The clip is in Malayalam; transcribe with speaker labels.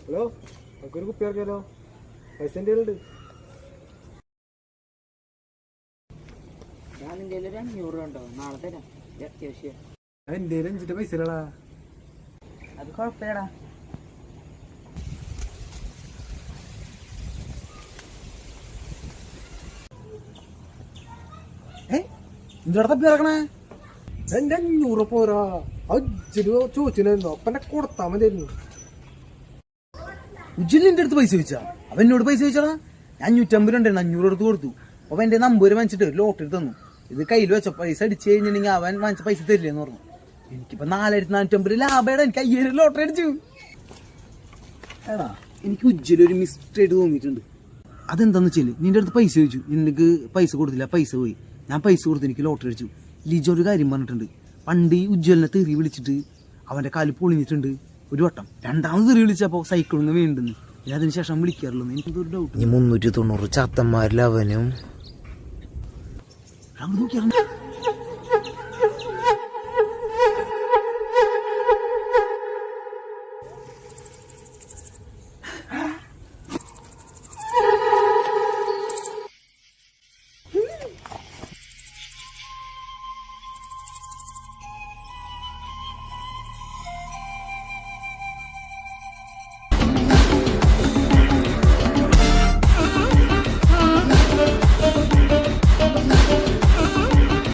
Speaker 1: ഹലോ, നമുക്കൊരു കുപ്പി ഇറക്കിയാലോ? പൈസ എൻ്റെ കയ്യിലുണ്ട്.
Speaker 2: ഞാൻ എൻ്റെ കയ്യിൽ ഒരു 500 ഉണ്ടോ? നാളെ തരാം. അത്യാവശ്യം
Speaker 1: എൻ്റെ കയ്യിൽ 5 പൈസ ഇല്ലടാ.
Speaker 2: അത് കുഴപ്പമില്ലടാ.
Speaker 1: എന്തുവാ തപ്പി ഇറക്കണേ? എൻ്റെ 500 പോരാ. അജ്ജ് ചോദിച്ചില്ലായിരുന്നോ? അപ്പൊ എന്നെ കൊടുത്താൽ മതിയായിരുന്നു.
Speaker 3: ഉജ്ജിലിന്റെ അടുത്ത് പൈസ ചോദിച്ചാ? അവൻ എന്നോട് പൈസ ചോദിച്ചാ? ഞാൻ 550 ഉണ്ടായിരുന്നു, 500 എടുത്ത് കൊടുത്തു. അപ്പൊ എന്റെ നമ്പർ വാങ്ങിച്ചിട്ട് ലോട്ടറി തന്നു. ഇത് കയ്യിൽ വെച്ച പൈസ അടിച്ചു കഴിഞ്ഞിട്ടുണ്ടെങ്കിൽ അവൻ വാങ്ങിച്ച പൈസ തരില്ലെന്ന് പറഞ്ഞു. എനിക്കിപ്പോ 4450 ലാഭേടാ. എനിക്ക് 5000 ലോട്ടറി അടിച്ചു. എടാ, എനിക്ക് ഉജ്ജിലൊരു മിസ്റ്റേക്ക് തോന്നിയിട്ടുണ്ട്. അതെന്താന്ന് വെച്ചാല്, നിന്റെ അടുത്ത് പൈസ ചോദിച്ചു, നിനക്ക് പൈസ കൊടുത്തില്ല, പൈസ പോയി. ഞാൻ പൈസ കൊടുത്ത് എനിക്ക് ലോട്ടറി അടിച്ചു. ലിജോ ഒരു കാര്യം പറഞ്ഞിട്ടുണ്ട്. പണ്ട് ഈ ഉജ്ജ്വലിനെ തെറി വിളിച്ചിട്ട് അവന്റെ കാല് പൊളിഞ്ഞിട്ടുണ്ട് ഒരു വട്ടം. രണ്ടാമത് തെറി വിളിച്ചപ്പോ സൈക്കിളിൽ നിന്ന് വീണ്ടെന്ന്. ഇനി അതിനുശേഷം വിളിക്കാറുള്ളൂ. എനിക്കൊരു ഡൗട്ട്.
Speaker 4: 390 ചാത്തന്മാരിൽ അവനും
Speaker 3: നോക്കിയാ